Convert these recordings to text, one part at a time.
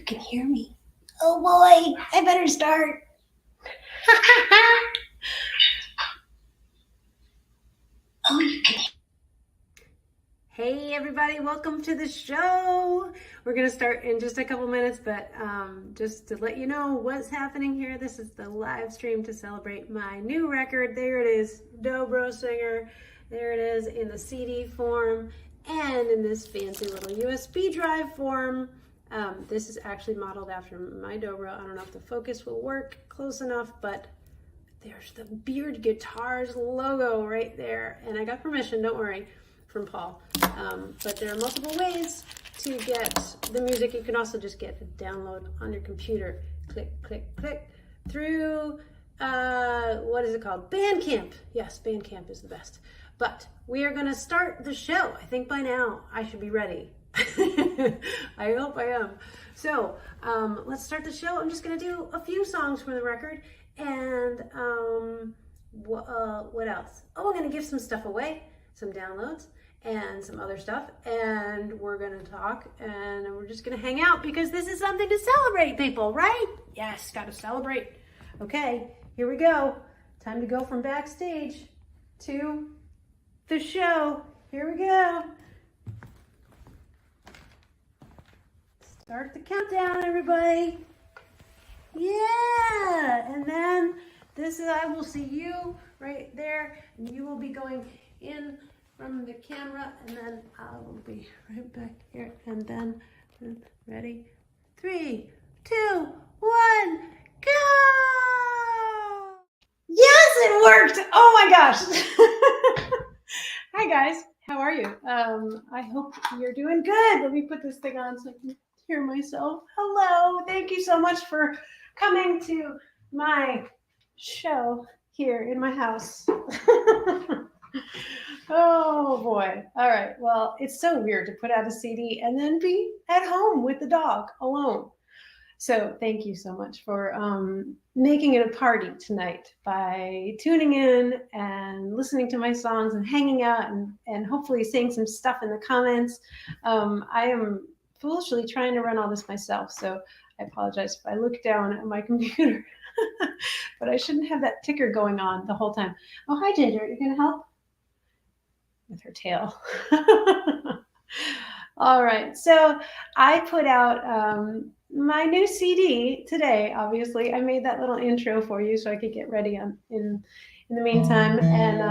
can hear me. Oh boy, I better start. Oh, you can. Hey everybody, welcome to the show. We're going to start in just a couple minutes, but just to let you know what's happening here, this is the live stream to celebrate my new record. There it is, DobroSinger. There it is in the CD form and in this fancy little USB drive form. This is actually modeled after my dobro. I don't know if the focus will work close enough, but there's the Beard Guitars logo right there. And I got permission, don't worry, from Paul. But there are multiple ways to get the music. You can also just get a download on your computer. Click, click, click through, what is it called? Bandcamp. Yes, Bandcamp is the best. But we are going to start the show. I think by now I should be ready. I hope I am. So let's start the show. I'm just going to do a few songs for the record. And what else? Oh, I'm going to give some stuff away, some downloads and some other stuff. And we're going to talk and we're just going to hang out because this is something to celebrate, people, right? Yes, got to celebrate. Okay, here we go. Time to go from backstage to the show. Here we go. Start the countdown, everybody. Yeah, and then this is, I will see you right there, and you will be going in from the camera, and then I will be right back here, and then ready, 3, 2, 1, go! Yes, it worked! Oh my gosh! Hi guys, how are you? I hope you're doing good. Let me put this thing on so I can hear myself. Hello, thank you so much for coming to my show here in my house. Oh boy. All right. Well, it's so weird to put out a CD and then be at home with the dog alone. So thank you so much for making it a party tonight by tuning in and listening to my songs and hanging out and hopefully saying some stuff in the comments. I am foolishly trying to run all this myself, so I apologize if I look down at my computer. But I shouldn't have that ticker going on the whole time. Oh, hi Ginger, you gonna help? With her tail. All right, so I put out my new CD today. Obviously, I made that little intro for you so I could get ready in the meantime, and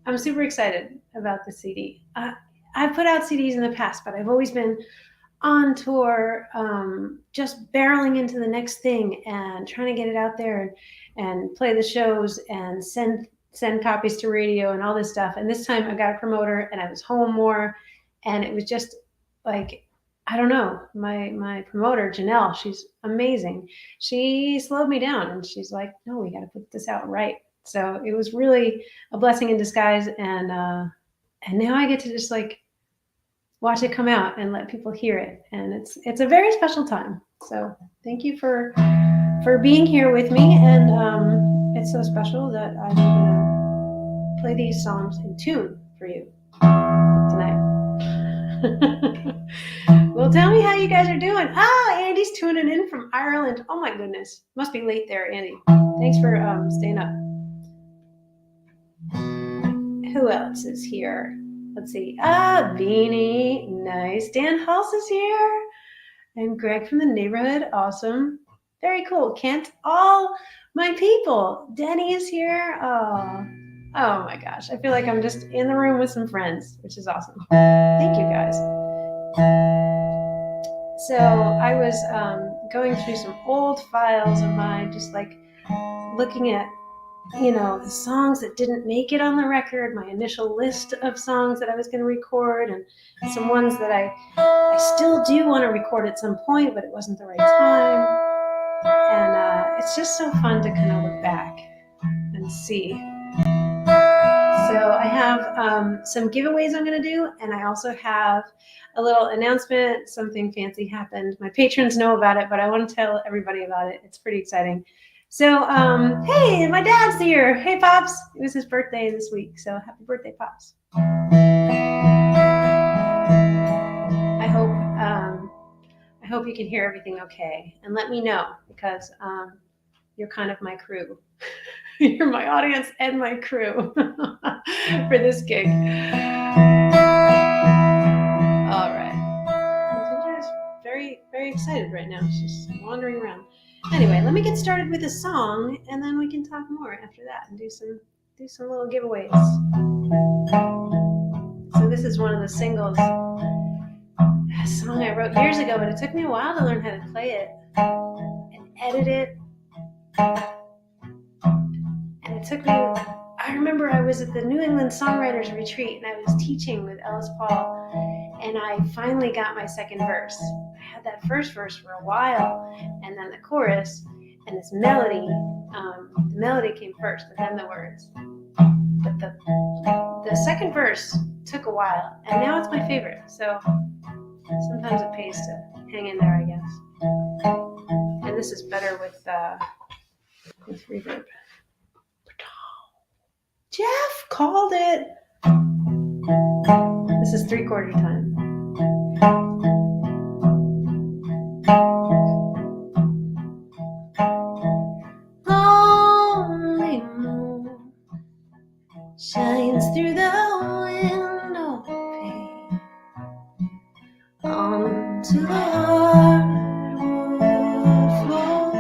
I'm super excited about the CD. I've put out CDs in the past, but I've always been on tour, just barreling into the next thing and trying to get it out there and play the shows and send copies to radio and all this stuff. And this time I got a promoter and I was home more, and it was just like, I don't know, my promoter, Janelle, she's amazing. She slowed me down and she's like, no, we got to put this out right. So it was really a blessing in disguise. And now I get to just like watch it come out and let people hear it. And it's a very special time. So thank you for being here with me. And it's so special that I'm gonna play these songs in tune for you tonight. Well, tell me how you guys are doing. Oh, Andy's tuning in from Ireland. Oh my goodness. Must be late there, Andy. Thanks for staying up. Who else is here? Let's see. Beanie. Nice. Dan Hulse is here. And Greg from the neighborhood. Awesome. Very cool. Kent. All my people. Denny is here. Oh my gosh. I feel like I'm just in the room with some friends, which is awesome. Thank you guys. So I was going through some old files of mine, just like looking at, you know, the songs that didn't make it on the record, my initial list of songs that I was going to record, and some ones that I still do want to record at some point, but it wasn't the right time. And it's just so fun to kind of look back and see. So I have some giveaways I'm going to do, and I also have a little announcement. Something fancy happened. My patrons know about it, but I want to tell everybody about it. It's pretty exciting. So, hey, my dad's here. Hey, Pops. It was his birthday this week, so happy birthday, Pops. I I hope you can hear everything okay. And let me know, because you're kind of my crew. You're my audience and my crew for this gig. All right. Ginger's very, very excited right now. She's just wandering around. Anyway, let me get started with a song, and then we can talk more after that and do some little giveaways. So this is one of the singles, a song I wrote years ago, but it took me a while to learn how to play it and edit it. And it took me, I remember I was at the New England Songwriters Retreat, and I was teaching with Ellis Paul, and I finally got my second verse. I had that first verse for a while, and then the chorus, and this melody. The melody came first, but then the words. But the second verse took a while, and now it's my favorite. So sometimes it pays to hang in there, I guess. And this is better with reverb. Jeff called it. This is 3/4 time. Lonely moon shines through the window pane onto the hardwood floor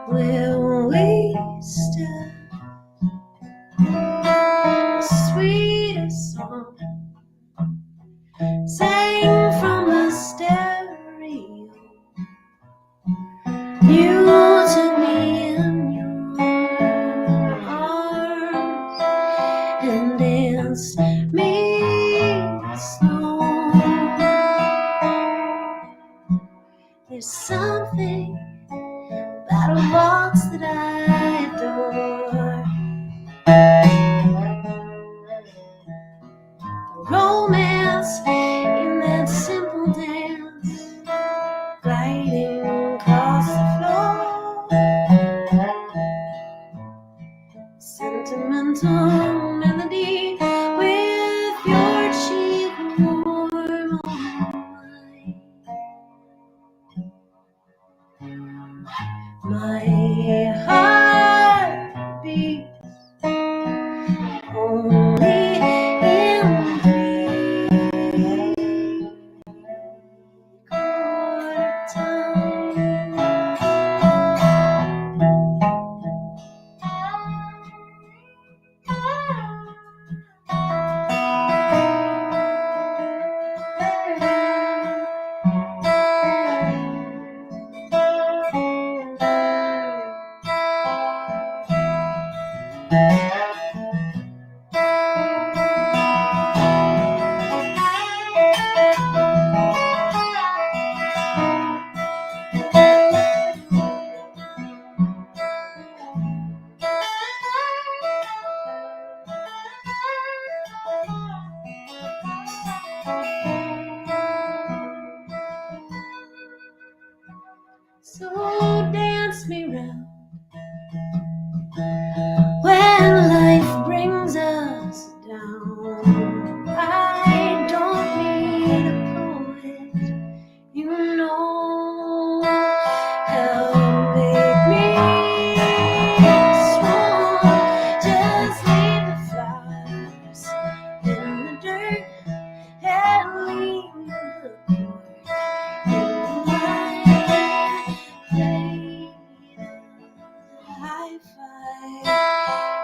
where we stood. Sweetest song sang from the stereo. You took me in your arms and danced me slow. There's something about a waltz that I adore. Romance in that simple dance, gliding across the floor. Sentimental melody with your cheek warm on mine. My heart beats only in 3/4 time. So dance me round when life brings us down. I don't need a poet, you know how to make me strong. Just leave the flowers in the dirt and leave the cork in the high five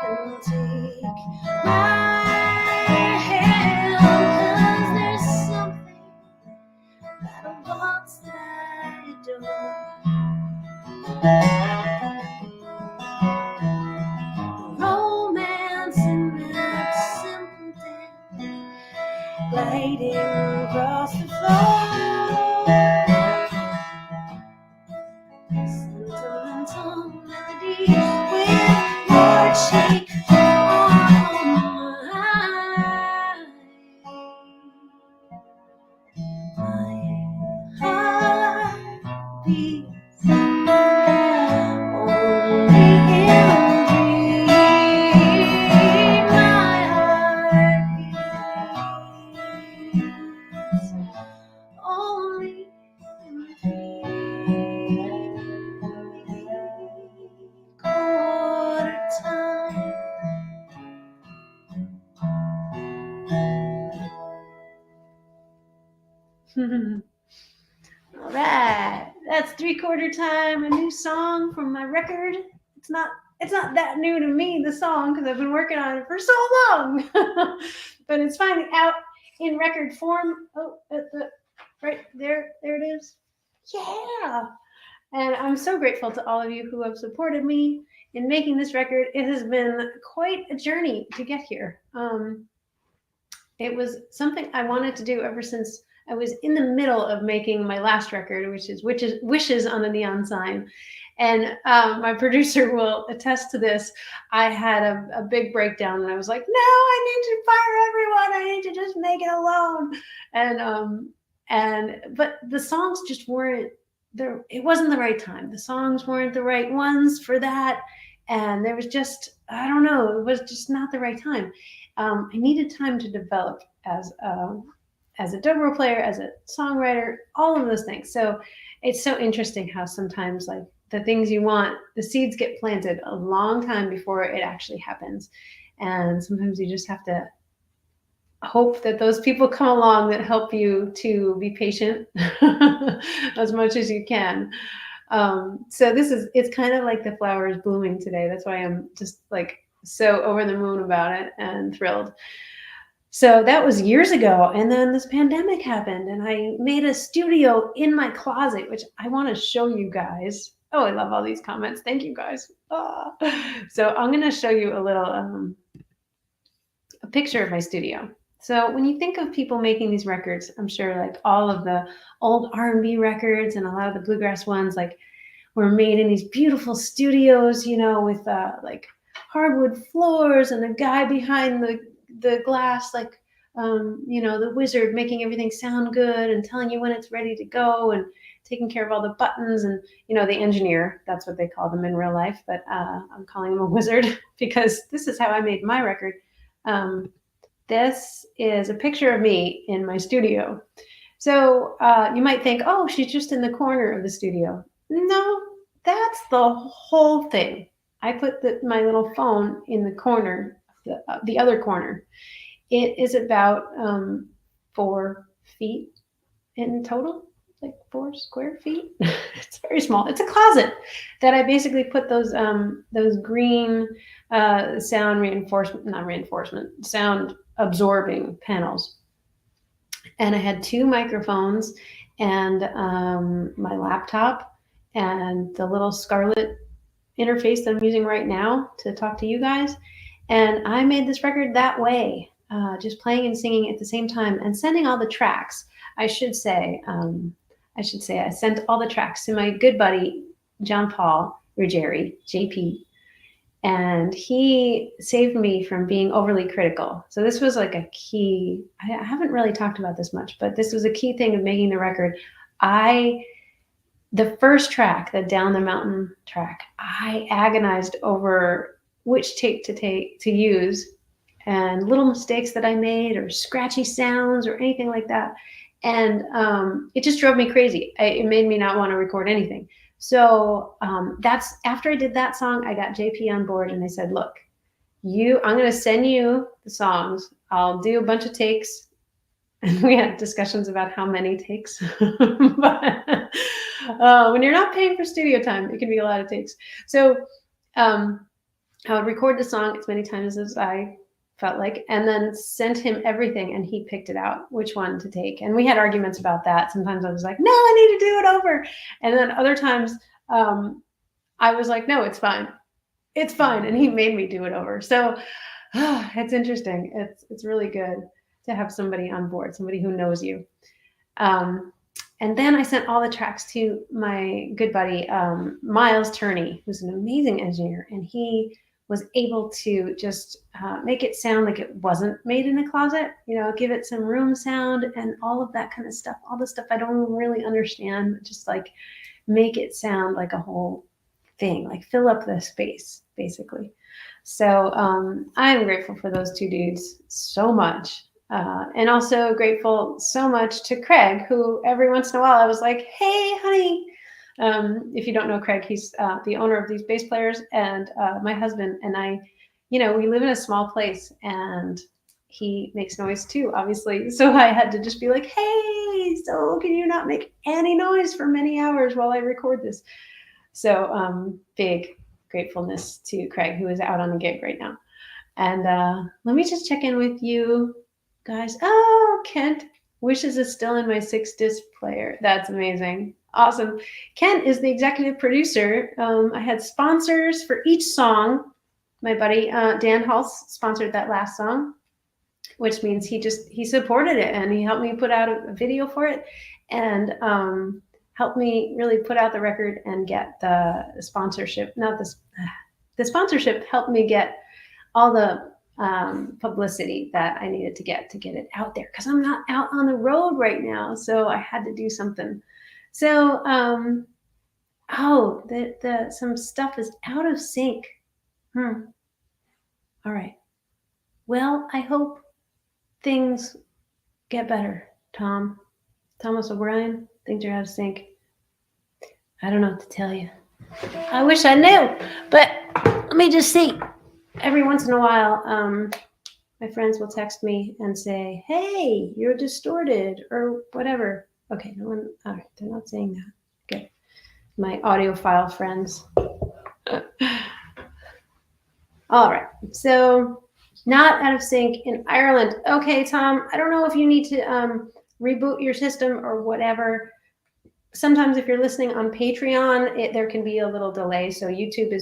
and take my hand, 'cause there's something about a waltz that I adore. Romance in that simple dance, gliding across the floor. Sentimental melody with your cheek on mine. My heart beats only in 3. My heart beats only All right, that's 3/4 time, a new song from my record. It's not that new to me, the song, because I've been working on it for so long. But it's finally out in record form. Oh, right there it is. Yeah. And I'm so grateful to all of you who have supported me in making this record. It has been quite a journey to get here. It was something I wanted to do ever since I was in the middle of making my last record, which is Wishes on the Neon Sign. And my producer will attest to this. I had a big breakdown and I was like, no, I need to fire everyone. I need to just make it alone. But the songs just weren't there. It wasn't the right time. The songs weren't the right ones for that. And there was just, I don't know, it was just not the right time. I needed time to develop as a dobro player, as a songwriter, all of those things. So it's so interesting how sometimes like the things you want, the seeds get planted a long time before it actually happens. And sometimes you just have to hope that those people come along that help you to be patient as much as you can. So it's kind of like the flowers blooming today. That's why I'm just like so over the moon about it and thrilled. So that was years ago. And then this pandemic happened and I made a studio in my closet, which I want to show you guys. Oh, I love all these comments. Thank you guys. So I'm going to show you a little, a picture of my studio. So when you think of people making these records, I'm sure like all of the old R&B records and a lot of the bluegrass ones, like were made in these beautiful studios, you know, with like hardwood floors and a guy behind the glass, like, you know, the wizard making everything sound good and telling you when it's ready to go and taking care of all the buttons and, you know, the engineer, that's what they call them in real life. But I'm calling him a wizard because this is how I made my record. This is a picture of me in my studio. So you might think, oh, she's just in the corner of the studio. No, that's the whole thing. I put my little phone in the corner, the other corner. It is about 4 feet in total, like 4 square feet. It's very small. It's a closet that I basically put those green sound absorbing panels. And I had 2 microphones and my laptop and the little Scarlett interface that I'm using right now to talk to you guys. And I made this record that way, just playing and singing at the same time and sending all the tracks. I should say I sent all the tracks to my good buddy, John Paul Ruggieri, JP. And he saved me from being overly critical. So this was like a key, I haven't really talked about this much, but this was a key thing of making the record. The first track, the Down the Mountain track, I agonized over which take to use and little mistakes that I made or scratchy sounds or anything like that. And it just drove me crazy. It made me not want to record anything. So that's after I did that song, I got JP on board and I said, look, I'm going to send you the songs. I'll do a bunch of takes. And we had discussions about how many takes. But when you're not paying for studio time, it can be a lot of takes. So I would record the song as many times as I felt like, and then sent him everything and he picked it out, which one to take. And we had arguments about that. Sometimes I was like, no, I need to do it over. And then other times I was like, no, it's fine. It's fine. And he made me do it over. So it's interesting. It's really good to have somebody on board, somebody who knows you. And then I sent all the tracks to my good buddy, Miles Turney, who's an amazing engineer. And he was able to just make it sound like it wasn't made in a closet, you know, give it some room sound and all of that kind of stuff, all the stuff I don't really understand, just like make it sound like a whole thing, like fill up the space, basically. So I'm grateful for those 2 dudes so much. And also grateful so much to Craig, who every once in a while I was like, hey, honey. If you don't know Craig, he's the owner of these bass players and my husband and I, you know, we live in a small place and he makes noise too, obviously. So I had to just be like, hey, so can you not make any noise for many hours while I record this? So big gratefulness to Craig, who is out on a gig right now. And let me just check in with you guys. Oh, Kent wishes is still in my 6-disc player. That's amazing. Awesome. Kent is the executive producer. I had sponsors for each song. My buddy Dan Hulse sponsored that last song, which means he supported it and he helped me put out a video for it and helped me really put out the record and get the sponsorship. The sponsorship helped me get all the publicity that I needed to get it out there because I'm not out on the road right now. So I had to do something. So, some stuff is out of sync. All right. Well, I hope things get better, Tom. Thomas O'Brien, things are out of sync. I don't know what to tell you. I wish I knew, but let me just see. Every once in a while, my friends will text me and say, hey, you're distorted or whatever. Okay, no one, all right, they're not saying that. Good. My audiophile friends. All right, so not out of sync in Ireland. Okay, Tom, I don't know if you need to reboot your system or whatever. Sometimes if you're listening on Patreon, there can be a little delay. So YouTube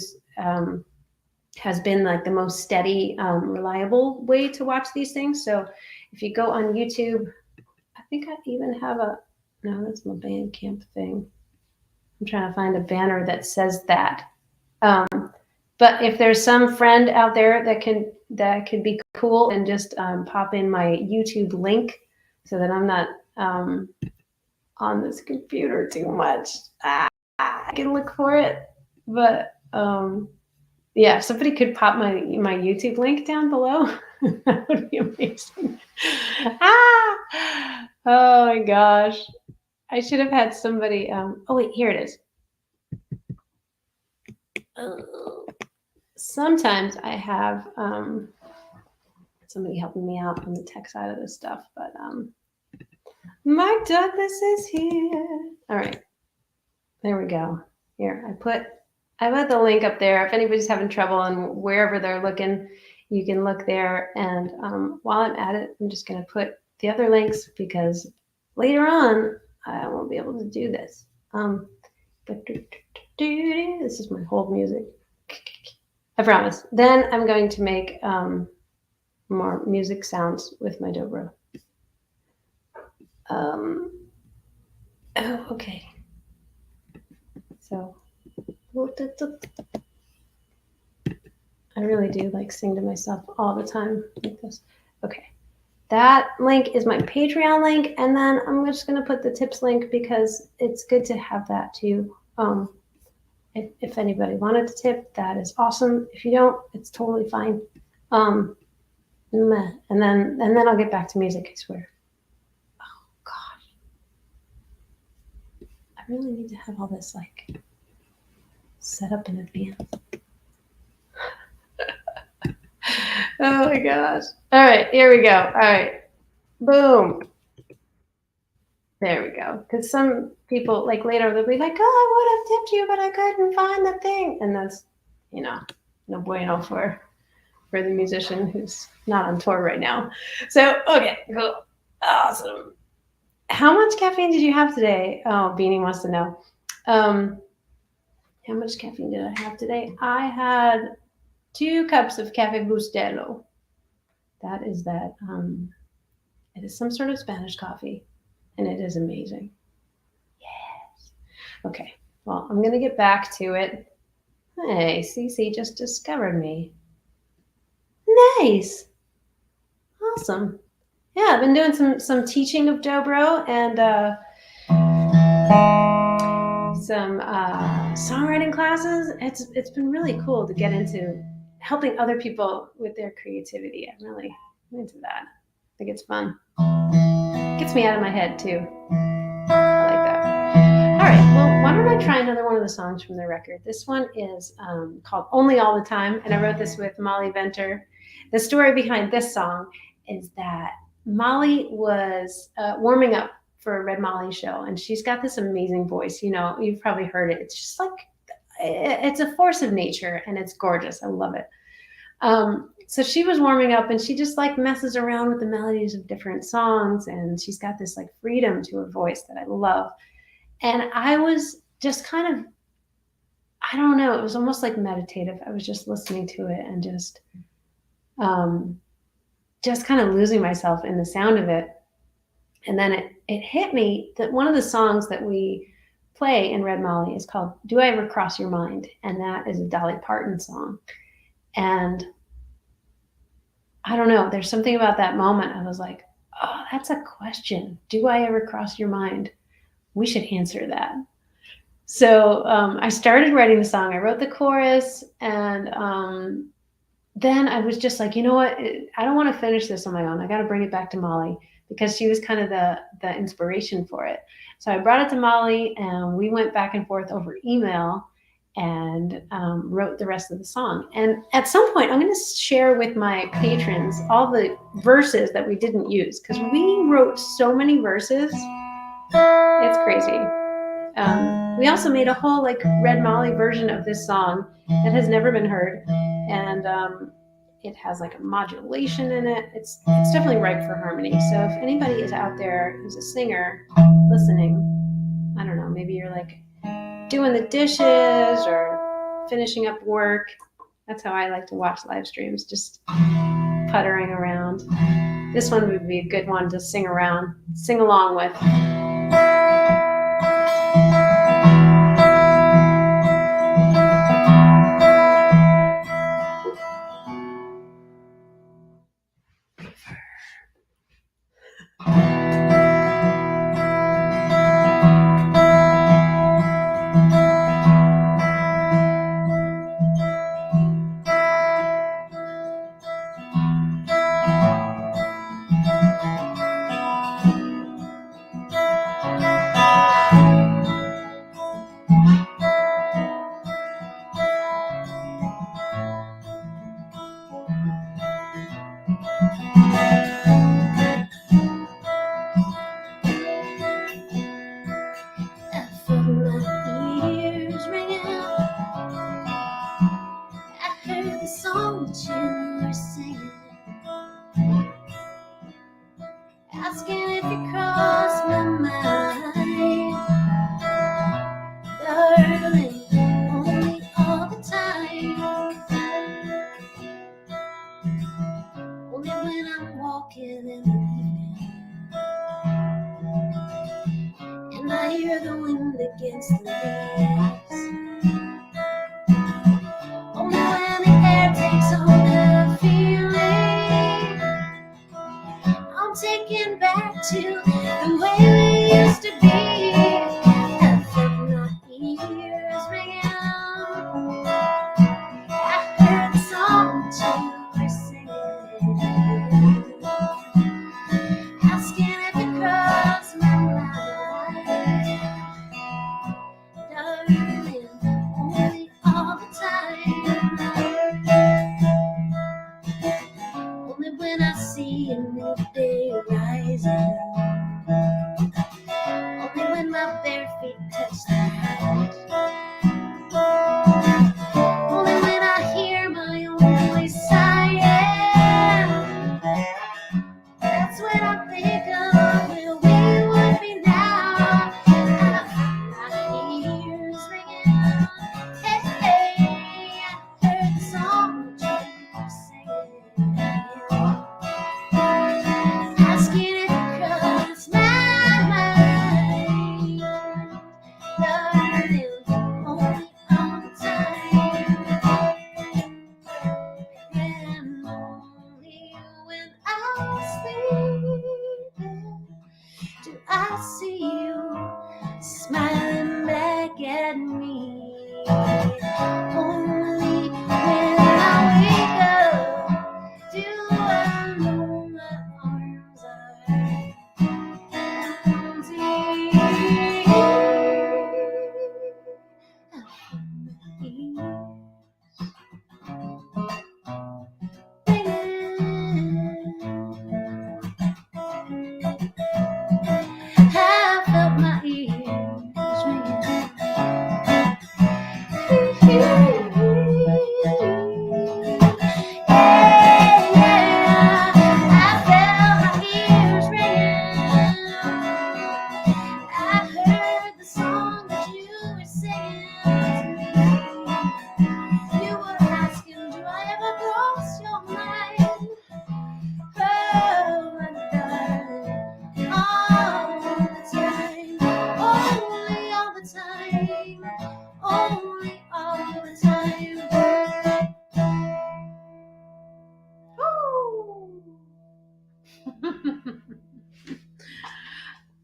has been like the most steady, reliable way to watch these things. So if you go on YouTube, I think I even have no, that's my Bandcamp thing. I'm trying to find a banner that says that. But if there's some friend out there that could be cool and just pop in my YouTube link so that I'm not on this computer too much. I can look for it, but yeah, if somebody could pop my YouTube link down below, that would be amazing. Oh my gosh. I should have had somebody, oh wait, here it is. Sometimes I have somebody helping me out on the tech side of this stuff, but Mike Douglas is here. All right, there we go. Here, I put the link up there. If anybody's having trouble and wherever they're looking, you can look there. And while I'm at it, I'm just going to put the other links because later on, I won't be able to do this. This is my hold music. I promise. Then I'm going to make more music sounds with my dobro. Oh, okay. So I really do like sing to myself all the time like this. Okay. That link is my Patreon link, and then I'm just going to put the tips link because it's good to have that too. If anybody wanted to tip, that is awesome. If you don't, it's totally fine. And then I'll get back to music, I swear. Oh gosh. I really need to have all this like set up in advance. Oh my gosh. All right, here we go. All right. Boom. There we go. Because some people, like later, they'll be like, oh, I would have tipped you, but I couldn't find the thing. And that's, no bueno for the musician who's not on tour right now. So, okay, cool. Awesome. How much caffeine did you have today? Oh, Beanie wants to know. How much caffeine did I have today? I had 2 cups of Cafe Bustelo. That is that. It is some sort of Spanish coffee. And it is amazing. Yes. Okay. Well, I'm going to get back to it. Hey, Cece just discovered me. Nice. Awesome. Yeah, I've been doing some teaching of dobro and some songwriting classes. It's been really cool to get into helping other people with their creativity. I'm really into that. I think it's fun. Gets me out of my head too. I like that. All right, well, why don't I try another one of the songs from the record? This one is called Only All the Time, and I wrote this with Molly Venter. The story behind this song is that Molly was warming up for a Red Molly show, and she's got this amazing voice. You know, you've probably heard it. It's just like, it's a force of nature, and it's gorgeous. I love it. So she was warming up, and she just like messes around with the melodies of different songs, and she's got this like freedom to her voice that I love. And I was just kind of, I don't know, it was almost like meditative. I was just listening to it and just kind of losing myself in the sound of it. And then it hit me that one of the songs that we play in Red Molly is called Do I Ever Cross Your Mind? And that is a Dolly Parton song. And I don't know, there's something about that moment. I was like, oh, that's a question. Do I ever cross your mind? We should answer that. So I started writing the song. I wrote the chorus, and then I was just like, you know what? I don't want to finish this on my own. I got to bring it back to Molly, because she was kind of the inspiration for it. So I brought it to Molly, and we went back and forth over email and wrote the rest of the song. And at some point, I'm going to share with my patrons all the verses that we didn't use, because we wrote so many verses. It's crazy. We also made a whole like Red Molly version of this song that has never been heard. And it has like a modulation in it. It's definitely ripe for harmony. So if anybody is out there who's a singer listening, I don't know, maybe you're like doing the dishes or finishing up work. That's how I like to watch live streams, just puttering around. This one would be a good one to sing along with. Asking if you cross my mind, darling, only all the time, only when I'm walking in the evening, and I hear the wind against the leaves, only when the air takes on the feeling, I'm taken back to the way we used to be. I felt my ears ringing. I heard the song that you were singing, asking if it crossed my mind, darling, only all the time, only when I see a new day rising, only when my bare feet touch the ground, only when I hear my own voice sighing, that's when I think of where we would be now. I feel my ears ringing. train, only all the time. Oh.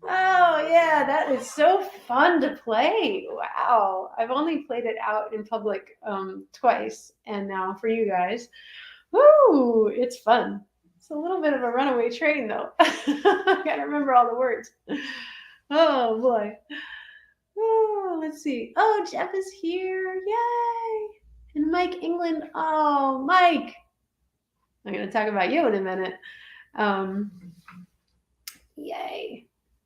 Oh yeah, that is so fun to play. Wow. I've only played it out in public twice, and now for you guys. Woo, it's fun. It's a little bit of a runaway train though. I gotta remember all the words. Oh boy. Oh, let's see. Oh, Jeff is here. Yay. And Mike England. Oh, Mike. I'm gonna talk about you in a minute. Yay.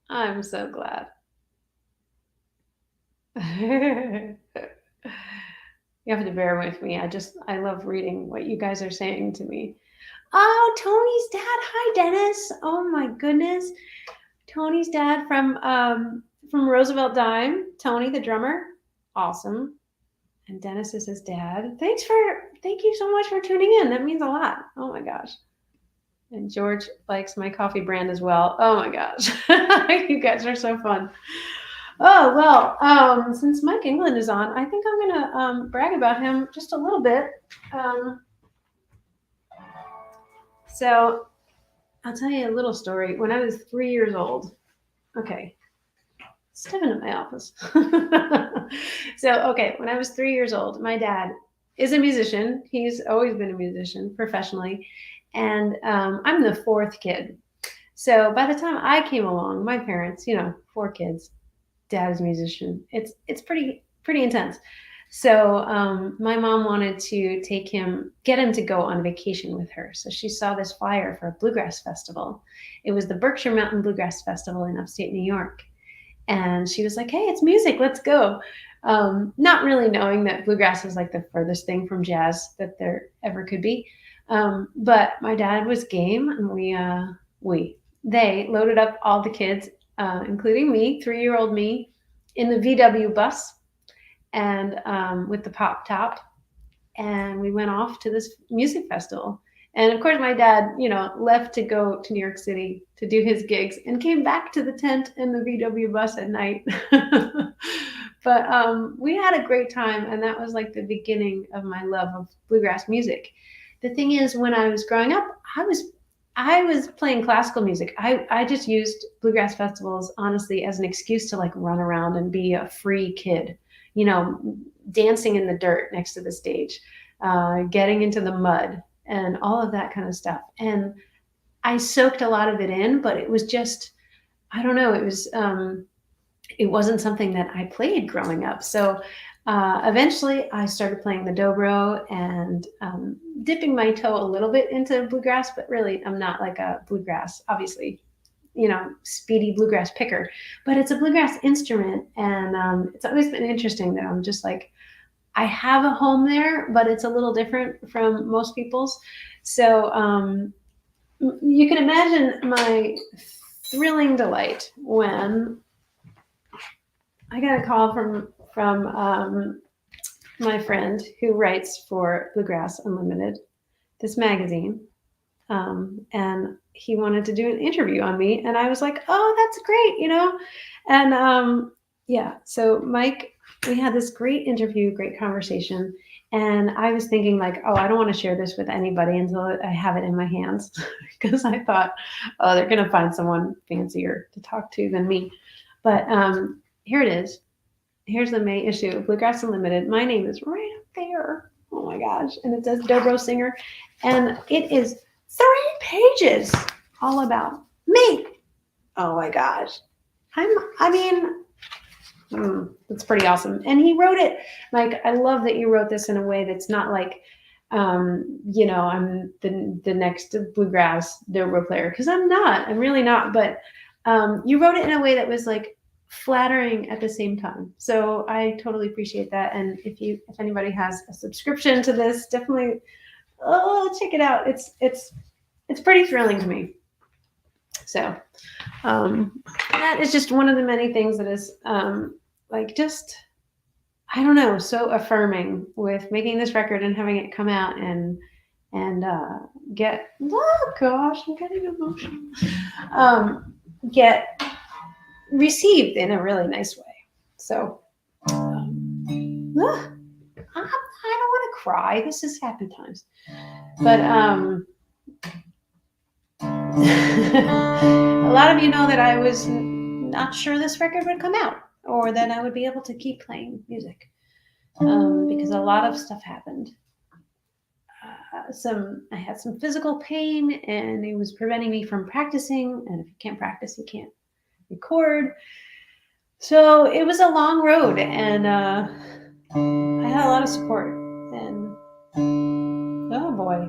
I'm so glad. You have to bear with me. I love reading what you guys are saying to me. Oh, Tony's dad. Hi, Dennis. Oh my goodness. Tony's dad from Roosevelt Dime. Tony, the drummer. Awesome. And Dennis is his dad. Thank you so much for tuning in. That means a lot. Oh my gosh. And George likes my coffee brand as well. Oh my gosh. You guys are so fun. Oh, well, since Mike England is on, I think I'm going to brag about him just a little bit. So I'll tell you a little story. When I was 3 years old, okay, step into my office. When I was 3 years old, my dad is a musician. He's always been a musician professionally. And I'm the fourth kid. So by the time I came along, my parents, 4 kids, dad is a musician. It's pretty intense. So my mom wanted to get him to go on vacation with her. So she saw this flyer for a bluegrass festival. It was the Berkshire Mountain Bluegrass Festival in upstate New York. And she was like, hey, it's music, let's go. Not really knowing that bluegrass is like the furthest thing from jazz that there ever could be. But my dad was game, and they loaded up all the kids, including me, 3-year-old me, in the VW bus, and with the pop top, and we went off to this music festival. And of course, my dad, left to go to New York City to do his gigs, and came back to the tent in the VW bus at night. But we had a great time, and that was like the beginning of my love of bluegrass music. The thing is, when I was growing up, I was playing classical music. I just used bluegrass festivals, honestly, as an excuse to like run around and be a free kid, dancing in the dirt next to the stage, getting into the mud and all of that kind of stuff. And I soaked a lot of it in, but it was just, I don't know, it wasn't something that I played growing up. So eventually I started playing the dobro and dipping my toe a little bit into bluegrass, but really I'm not like a bluegrass, obviously, speedy bluegrass picker, but it's a bluegrass instrument. And it's always been interesting that I'm just like, I have a home there, but it's a little different from most people's. So you can imagine my thrilling delight when I got a call from my friend who writes for Bluegrass Unlimited, this magazine, and he wanted to do an interview on me, and I was like, oh, that's great, and so Mike, we had this great interview, great conversation, and I was thinking like, oh, I don't want to share this with anybody until I have it in my hands, because I thought, oh, they're going to find someone fancier to talk to than me, but here it is. Here's the May issue of Bluegrass Unlimited. My name is right up there. Oh my gosh. And it says DobroSinger. And it is 3 pages all about me. Oh my gosh. It's pretty awesome. And he wrote it like, I love that you wrote this in a way that's not like, I'm the next bluegrass dobro player, because I'm not. I'm really not. But you wrote it in a way that was like flattering at the same time. So I totally appreciate that. And if anybody has a subscription to this, definitely check it out. It's pretty thrilling to me. So that is just one of the many things that is I don't know, so affirming with making this record and having it come out and get, oh gosh, I'm getting emotional. Get received in a really nice way. So don't want to cry. This is happy times. But a lot of you know that I was not sure this record would come out or that I would be able to keep playing music because a lot of stuff happened. I had some physical pain and it was preventing me from practicing. And if you can't practice, you can't record. So it was a long road and I had a lot of support. And oh boy,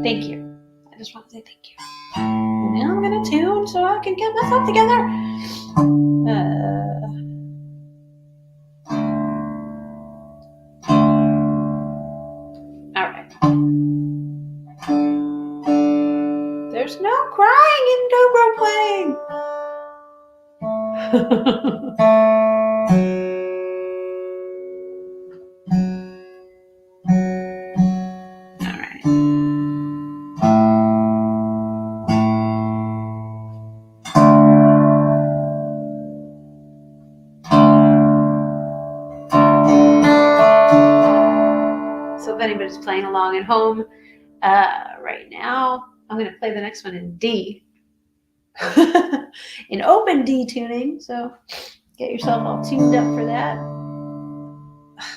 thank you. I just want to say thank you. And now I'm going to tune so I can get myself together. All right. There's no crying in dobro playing. All right. So if anybody's playing along at home, right now, I'm going to play the next one in D. In open D tuning, so get yourself all tuned up for that.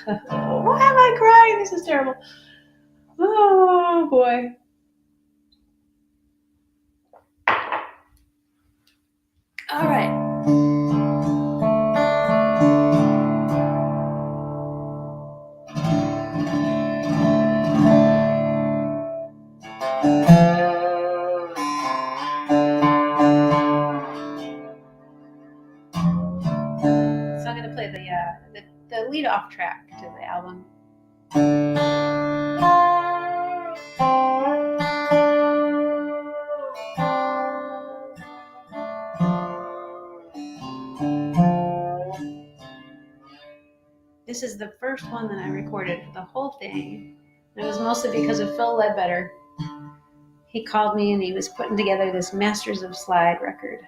Why am I crying? This is terrible. Oh boy. All right. So I'm going to play the lead off track to the album. This is the first one that I recorded for the whole thing. It was mostly because of Phil Ledbetter. He called me and he was putting together this Masters of Slide record.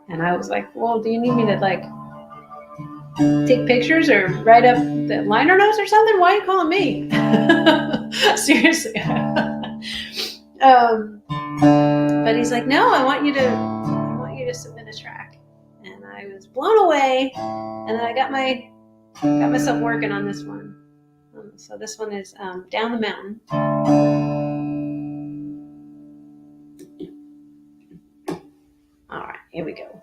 And I was like, well, do you need me to take pictures or write up the liner notes or something? Why are you calling me? Seriously. But he's like, no, I want you to submit a track. And I was blown away. And then I got myself working on this one. So this one is Down the Mountain. All right, here we go.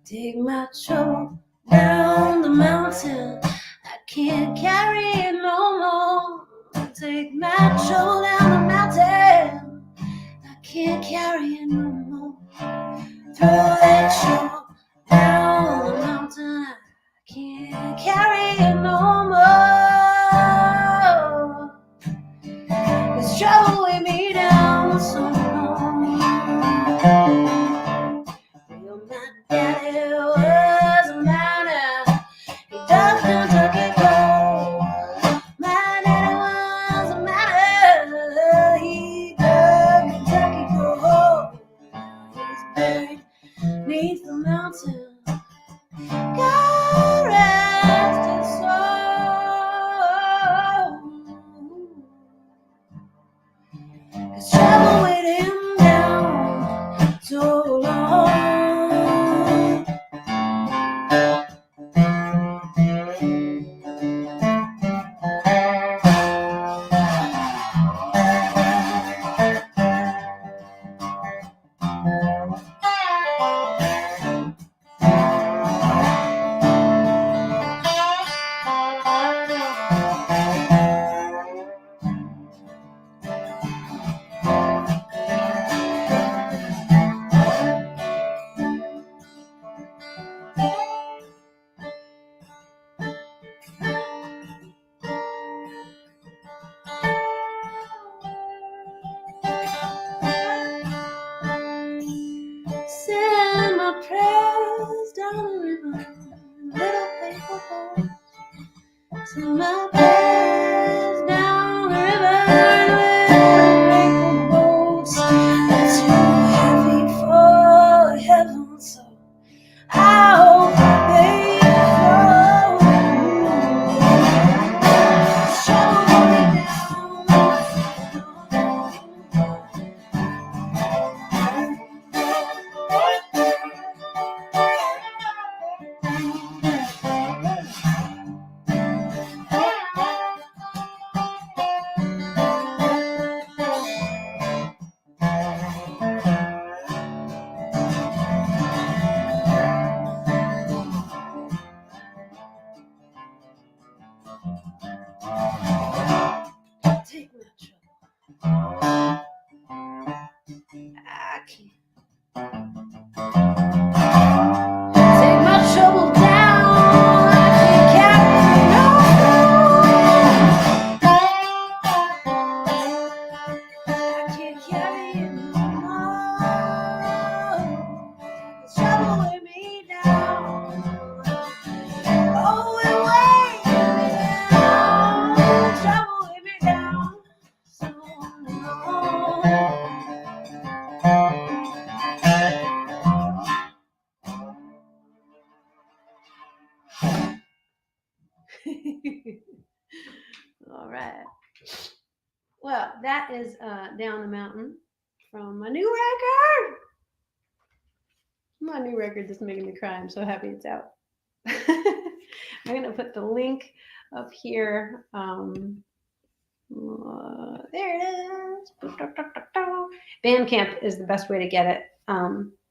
Take my trouble down the mountain. I can't carry it no more. Take my trouble down the mountain. I can't carry it no more. Throw that trouble down the mountain. I can't carry it no more. This trouble weighed me down so long. Well, my daddy was a miner. He dug Kentucky gold. My daddy was a miner. He dug Kentucky gold. He's buried beneath the mountain. God rest his soul. 'Cause trouble weighed him down so long. little paper boats. Some my prayers down the river with paper boats. It's too heavy for heaven, so I hope they float. Shovel me take my trouble. I can't. Take my trouble down. I can't carry it no more. The trouble weigh me down. Oh, it weighs me down. The trouble weigh me down. So long. All right. Well, that is Down the Mountain from my new record. My new record is making me cry. I'm so happy it's out. I'm going to put the link up here. There it is. Bandcamp is the best way to get it.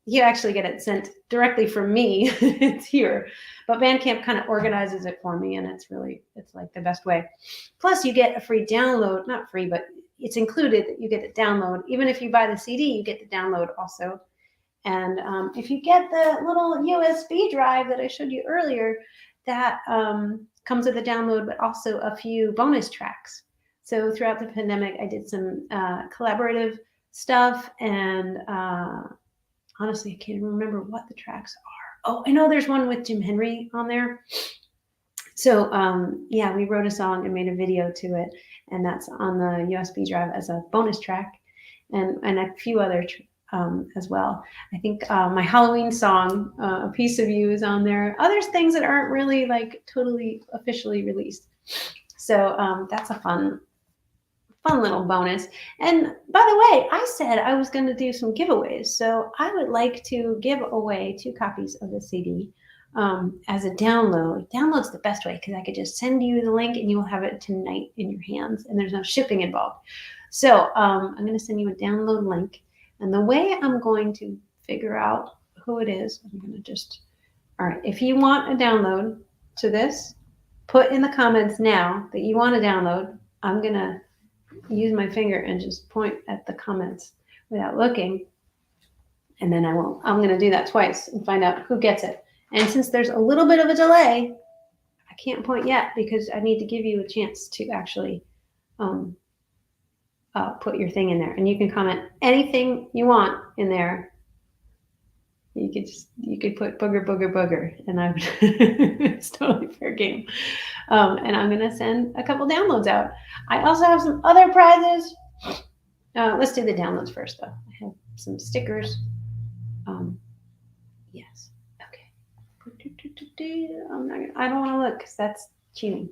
You actually get it sent directly from me. It's here, but Bandcamp kind of organizes it for me, and it's like the best way. Plus, you get a free download, not free, but it's included that you get to download. Even if you buy the CD, you get to download also. And if you get the little USB drive that I showed you earlier, that comes with a download, but also a few bonus tracks. So throughout the pandemic, I did some collaborative stuff, and honestly, I can't remember what the tracks are. Oh, I know there's one with Jim Henry on there. So yeah, we wrote a song and made a video to it, and that's on the USB drive as a bonus track, and a few other as well. I think my Halloween song, A Piece of You, is on there. Others things that aren't really like totally officially released. So that's a fun little bonus. And by the way, I said I was going to do some giveaways. So I would like to give away 2 copies of the CD as a download. Download's the best way because I could just send you the link and you will have it tonight in your hands, and there's no shipping involved. So I'm going to send you a download link. And the way I'm going to figure out who it is, I'm going to just, all right, if you want a download to this, put in the comments now that you want a download. I'm going to use my finger and just point at the comments without looking. And then I'm going to do that twice and find out who gets it. And since there's a little bit of a delay, I can't point yet because I need to give you a chance to actually put your thing in there, and you can comment anything you want in there. You could put booger, booger, booger, and I would it's totally fair game. And I'm gonna send a couple downloads out. I also have some other prizes. Let's do the downloads first, though. I have some stickers. Yes. Okay. I don't want to look because that's cheating.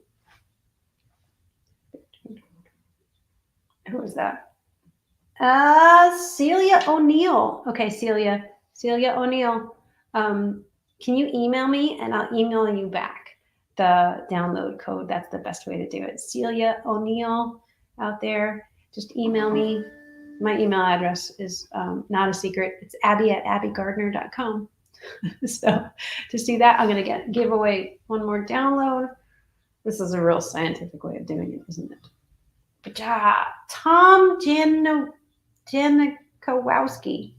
Who is that? Celia O'Neill. Okay, Celia O'Neill. Can you email me and I'll email you back the download code? That's the best way to do it. Celia O'Neill out there, just email me. My email address is not a secret. It's Abbie@AbbieGardner.com. So to see that, I'm going to give away one more download. This is a real scientific way of doing it, isn't it? But Tom Janikowski.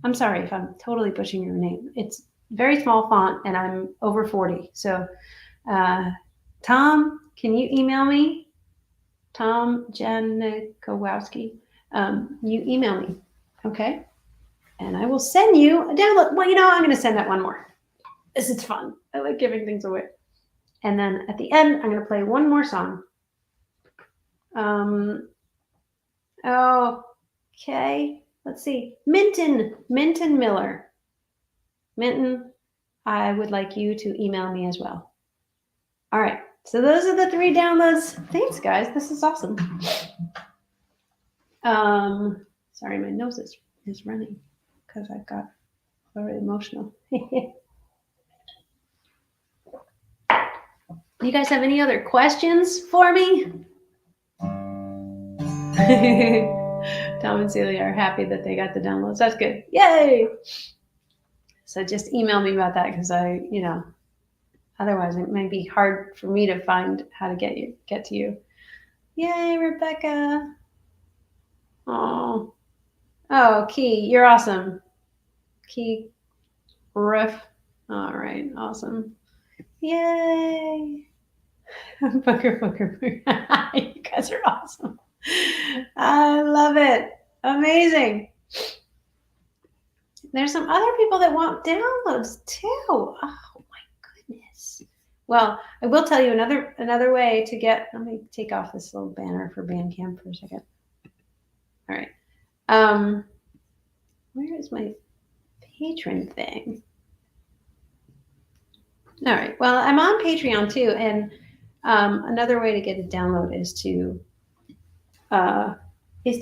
I'm sorry if I'm totally butchering your name. It's very small font, and I'm over 40. So, Tom, can you email me? Tom Janikowski. You email me, okay? And I will send you a download. Well, I'm going to send that one more. This is fun. I like giving things away. And then at the end, I'm going to play one more song. Okay. Let's see. Minton Miller. Minton, I would like you to email me as well. All right. So those are the 3 downloads. Thanks, guys. This is awesome. Sorry, my nose is running because I've got very emotional. You guys have any other questions for me? Tom and Celia are happy that they got the downloads. That's good. Yay! So just email me about that because otherwise it might be hard for me to find how to get to you. Yay, Rebecca. Oh, Key, you're awesome. Key, Riff. All right, awesome. Yay. Booker. You guys are awesome. I love it. Amazing. There's some other people that want downloads too. Oh my goodness. Well, I will tell you another way to get. Let me take off this little banner for Bandcamp for a second. All right. Where is my patron thing? All right. Well, I'm on Patreon too, and another way to get a download is to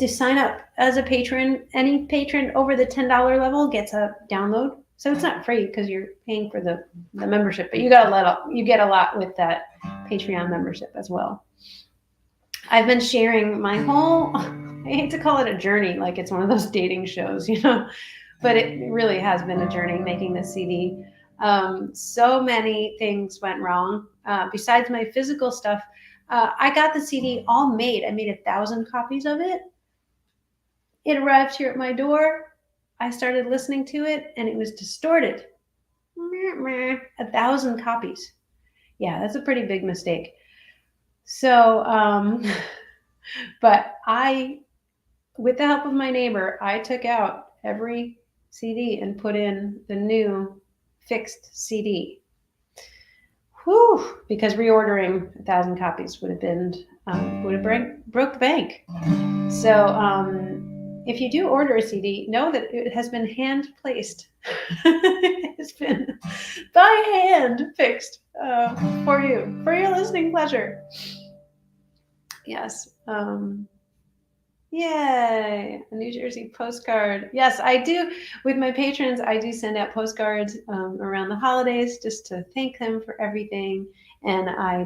sign up as a patron. Any patron over the $10 level gets a download. So it's not free because you're paying for the membership, but you get a lot with that Patreon membership as well. I've been sharing my whole, I hate to call it a journey, like it's one of those dating shows, but it really has been a journey making this CD. So many things went wrong. Besides my physical stuff, I got the CD all made. I made 1,000 copies of it. It arrived here at my door. I started listening to it and it was distorted. 1,000 copies. Yeah, that's a pretty big mistake. So, but with the help of my neighbor, I took out every CD and put in the new fixed CD. Whew, because reordering 1,000 copies would have broke the bank. So if you do order a CD, know that it has been hand placed. It's been by hand fixed for your listening pleasure. Yes. Yay, a New Jersey postcard. Yes, I do. With my patrons, I do send out postcards around the holidays just to thank them for everything. And I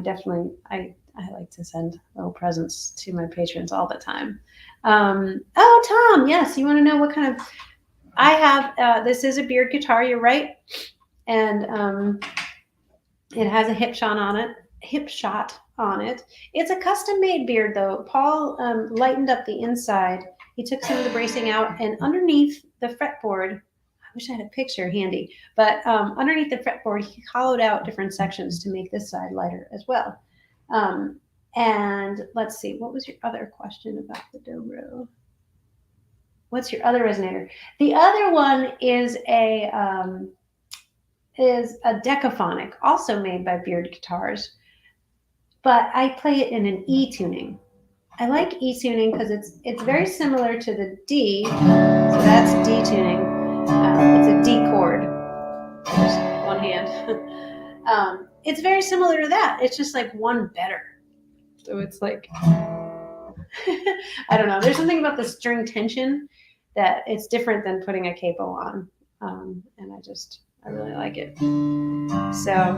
like to send little presents to my patrons all the time. Tom, yes, you want to know what kind of... I have, this is a beard guitar, you're right. And it has a hip shot on it. It's a custom-made beard, though. Paul lightened up the inside. He took some of the bracing out, and underneath the fretboard, I wish I had a picture handy, but underneath the fretboard, he hollowed out different sections to make this side lighter as well. And let's see, what was your other question about the dobro? What's your other resonator? The other one is a decaphonic, also made by Beard Guitars. But I play it in an E tuning. I like E tuning because it's very similar to the D. So that's D tuning. It's a D chord. Just one hand. It's very similar to that. It's just like one better. So it's like, I don't know. There's something about the string tension that it's different than putting a capo on. And I really like it. So...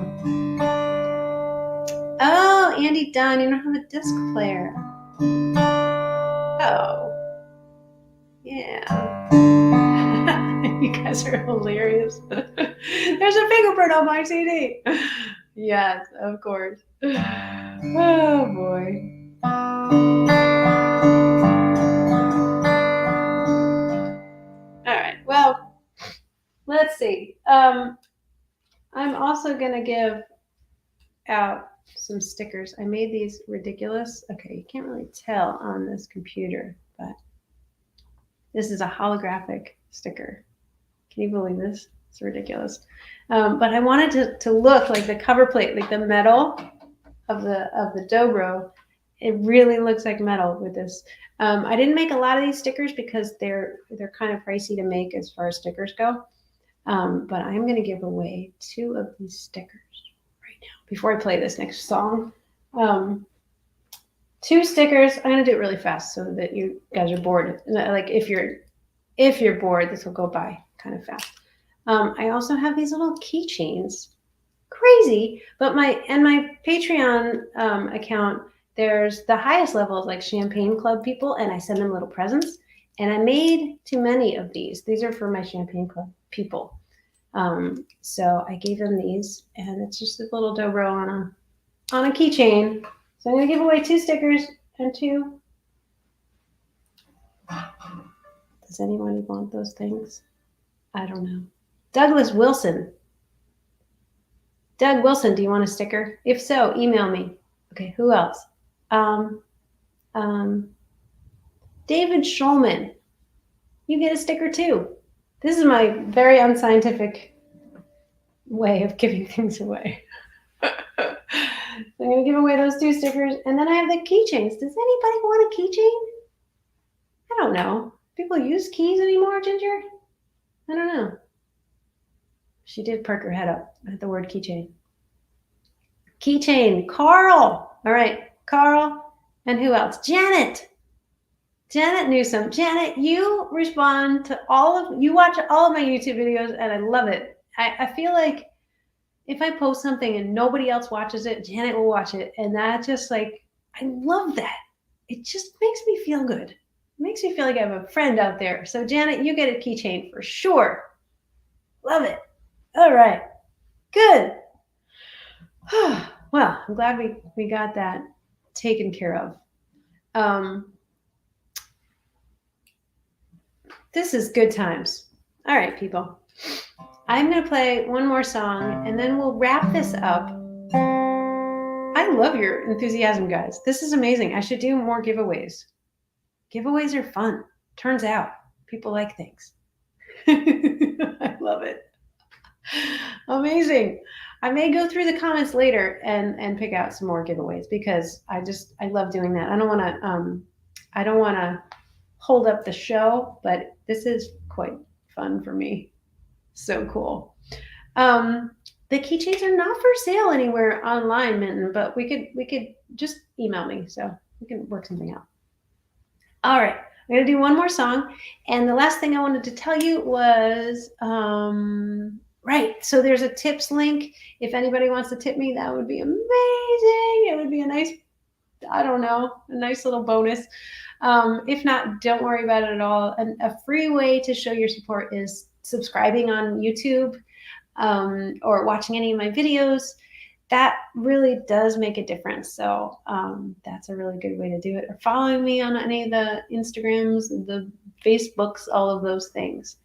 Oh, Andy Dunn, you don't have a disc player. Oh. Yeah. You guys are hilarious. There's a fingerprint on my CD. Yes, of course. Oh, boy. All right, well, let's see. I'm also going to give out some stickers. I made these ridiculous. Okay, you can't really tell on this computer, but this is a holographic sticker. Can you believe this? It's ridiculous. But I wanted to look like the cover plate, like the metal of the dobro. It really looks like metal with this. I didn't make a lot of these stickers because they're kind of pricey to make as far as stickers go. But I'm going to give away 2 of these stickers right now before I play this next song. 2 stickers. I'm going to do it really fast so that you guys are bored. Like if you're bored, this will go by kind of fast. I also have these little keychains. Crazy, but my Patreon account, there's the highest level is like Champagne Club people, and I send them little presents. And I made too many of these. These are for my Champagne Club people. So I gave them these, and it's just a little dobro on a keychain. So I'm gonna give away 2 stickers and 2. Does anybody want those things? I don't know. Douglas Wilson. Doug Wilson, do you want a sticker? If so, email me. Okay, who else? David Schulman. You get a sticker too. This is my very unscientific way of giving things away. So I'm going to give away those 2 stickers. And then I have the keychains. Does anybody want a keychain? I don't know. People use keys anymore, Ginger? I don't know. She did perk her head up at the word keychain. Keychain. Carl. All right. Carl. And who else? Janet. Janet Newsom. Janet, you respond to you watch all of my YouTube videos, and I love it. I feel like if I post something and nobody else watches it, Janet will watch it. And that just I love that. It just makes me feel good. It makes me feel like I have a friend out there. So Janet, you get a keychain for sure. Love it. All right. Good. Well, I'm glad we got that taken care of. This is good times. All right, people. I'm going to play one more song, and then we'll wrap this up. I love your enthusiasm, guys. This is amazing. I should do more giveaways. Giveaways are fun. Turns out people like things. I love it. Amazing. I may go through the comments later and pick out some more giveaways because I love doing that. I don't want to hold up the show, but this is quite fun for me. So cool. The keychains are not for sale anywhere online, Minton, but we could just email me so we can work something out. All right, I'm gonna do one more song, and the last thing I wanted to tell you was right. So there's a tips link. If anybody wants to tip me, that would be amazing. It would be a nice, I don't know, a nice little bonus. If not, don't worry about it at all. And a free way to show your support is subscribing on YouTube or watching any of my videos. That really does make a difference. So that's a really good way to do it. Or following me on any of the Instagrams, the Facebooks, all of those things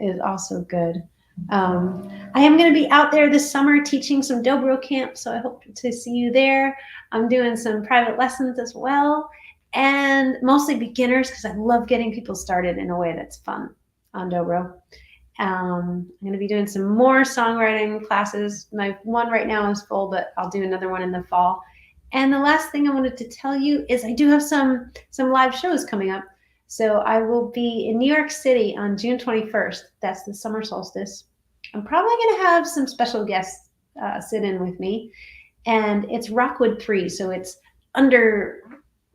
is also good. I am going to be out there this summer teaching some dobro camp, so I hope to see you there. I'm doing some private lessons as well, and mostly beginners because I love getting people started in a way that's fun on dobro. I'm going to be doing some more songwriting classes. My one right now is full, but I'll do another one in the fall. And the last thing I wanted to tell you is I do have some live shows coming up. So I will be in New York City on June 21st. That's the summer solstice. I'm probably going to have some special guests sit in with me. And it's Rockwood 3, so it's under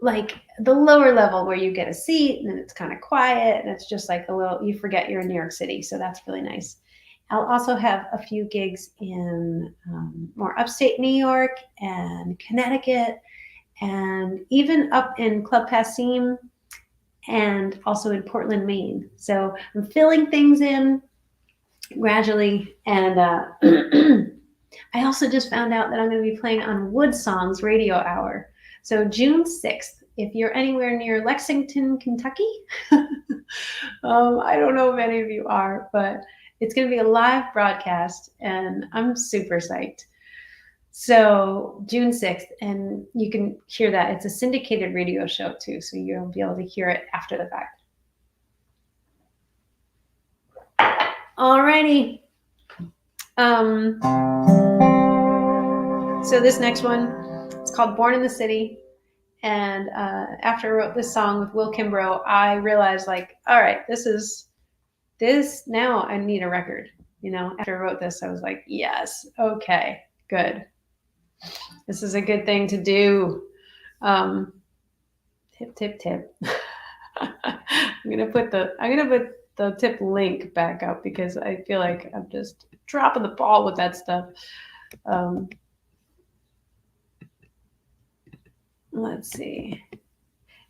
like the lower level where you get a seat and it's kind of quiet and it's just like a little, you forget you're in New York City. So that's really nice. I'll also have a few gigs in more upstate New York and Connecticut and even up in Club Passim and also in Portland, Maine. So I'm filling things in gradually. And I also just found out that I'm going to be playing on Wood Songs Radio Hour. So June 6th, if you're anywhere near Lexington, Kentucky, I don't know if any of you are, but it's going to be a live broadcast and I'm super psyched. So June 6th, and you can hear that. It's a syndicated radio show too, so you'll be able to hear it after the fact. Alrighty. So this next one, it's called Born in the City. And after I wrote this song with Will Kimbrough, I realized, like, all right, this now I need a record. After I wrote this, I was like, yes, okay, good. This is a good thing to do. Tip, tip, tip. I'm gonna put the tip link back up because I feel like I'm just dropping the ball with that stuff. Let's see.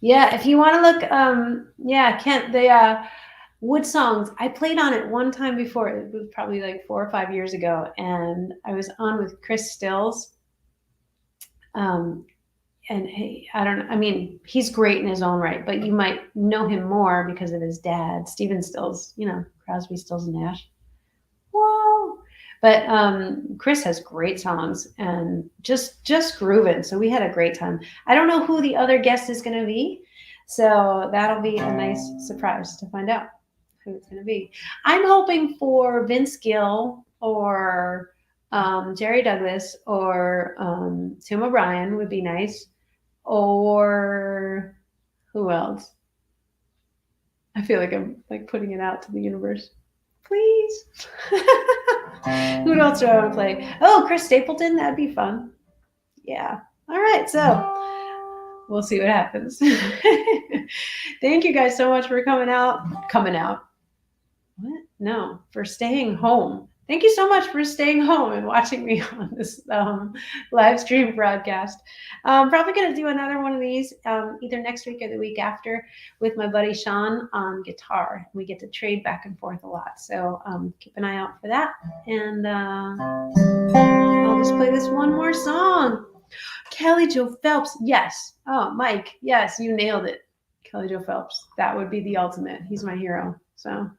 Yeah, if you want to look, Kent, the Wood Songs. I played on it one time before. It was probably like 4 or 5 years ago, and I was on with Chris Stills. And hey, I don't know. I mean, he's great in his own right, but you might know him more because of his dad, Stephen Stills. Crosby, Stills, and Nash. Whoa! But Chris has great songs and just grooving. So we had a great time. I don't know who the other guest is going to be, so that'll be a nice surprise to find out who it's going to be. I'm hoping for Vince Gill or Jerry Douglas or Tim O'Brien would be nice. Or who else? I feel like I'm like putting it out to the universe. Please. Who else do I want to play? Oh, Chris Stapleton. That'd be fun. Yeah. All right. So we'll see what happens. Thank you guys so much for coming out. What? No, for staying home. Thank you so much for staying home and watching me on this live stream broadcast. I'm probably going to do another one of these either next week or the week after with my buddy Sean on guitar. We get to trade back and forth a lot. So keep an eye out for that. And I'll just play this one more song. Kelly Jo Phelps. Yes. Oh, Mike. Yes, you nailed it. Kelly Jo Phelps. That would be the ultimate. He's my hero. So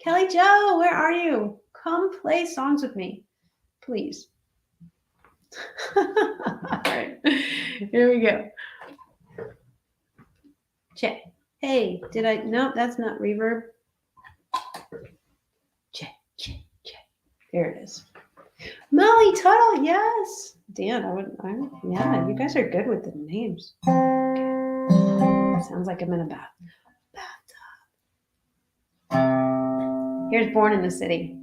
Kelly Jo, where are you? Come play songs with me, please. All right, here we go. Check. Hey, did I? No, that's not reverb. Check. There it is. Molly Tuttle, yes. Dan, yeah, you guys are good with the names. Okay. Sounds like I'm in a bathtub. Here's Born in the City.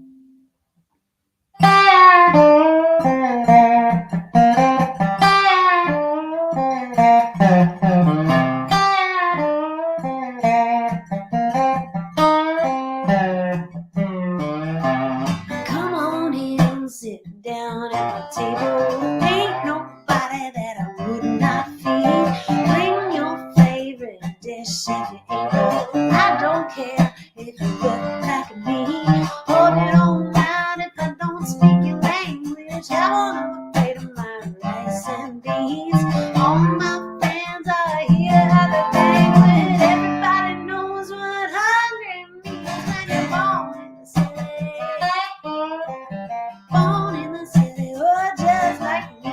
Come on in, sit down at the table. Ain't nobody that I would not feed. Bring your favorite dish if you're able. I don't care if you look like me. Hold it on down if I don't speak your language. Have another plate of my rice and beans. All my fans are here at the banquet. Everybody knows what hungry means when you're born in the city. Born in the city, oh, just like me.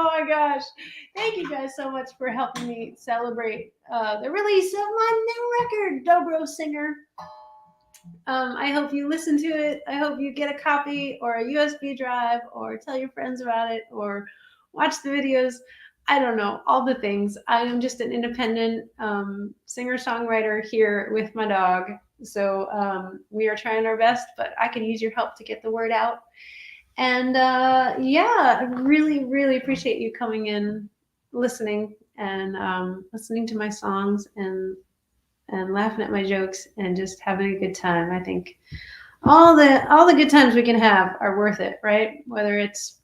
Oh my gosh. Thank you guys so much for helping me celebrate the release of my new record, DobroSinger. I hope you listen to it. I hope you get a copy or a USB drive or tell your friends about it or watch the videos. I don't know, all the things. I am just an independent singer-songwriter here with my dog. So we are trying our best, but I can use your help to get the word out. And yeah, I really, really appreciate you coming in, listening, and listening to my songs and laughing at my jokes and just having a good time. I think all the good times we can have are worth it, right? Whether it's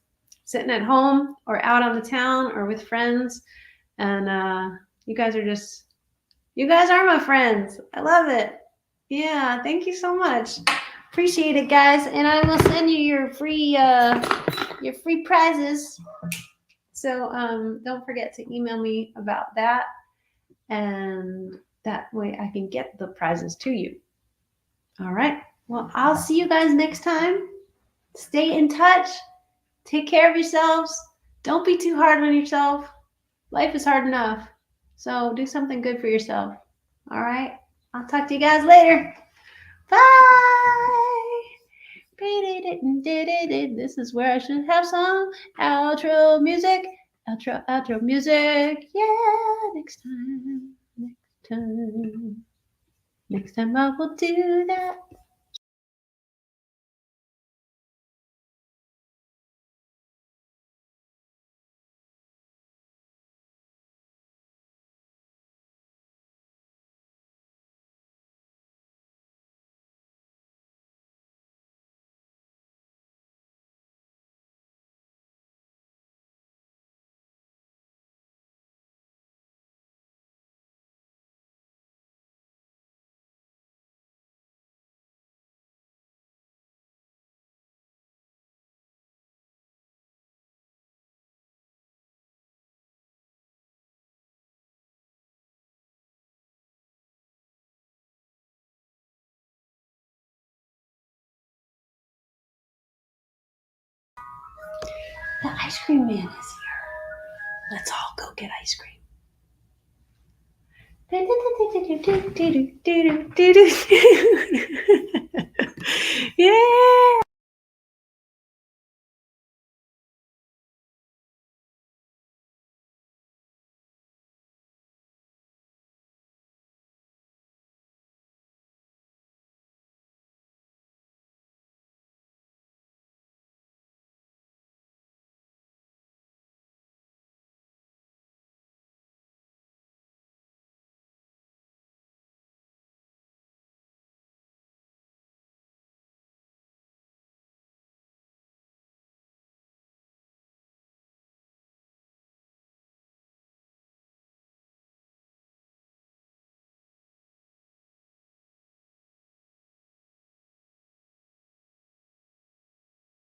sitting at home or out on the town or with friends. And you guys are my friends. I love it. Yeah, thank you so much. Appreciate it, guys. And I will send you your free prizes. So don't forget to email me about that, and that way I can get the prizes to you. All right. Well, I'll see you guys next time. Stay in touch. Take care of yourselves. Don't be too hard on yourself. Life is hard enough. So do something good for yourself. All right. I'll talk to you guys later. Bye. This is where I should have some outro music. Outro music. Yeah, next time I will do that. The ice cream man is here. Let's all go get ice cream. Yeah.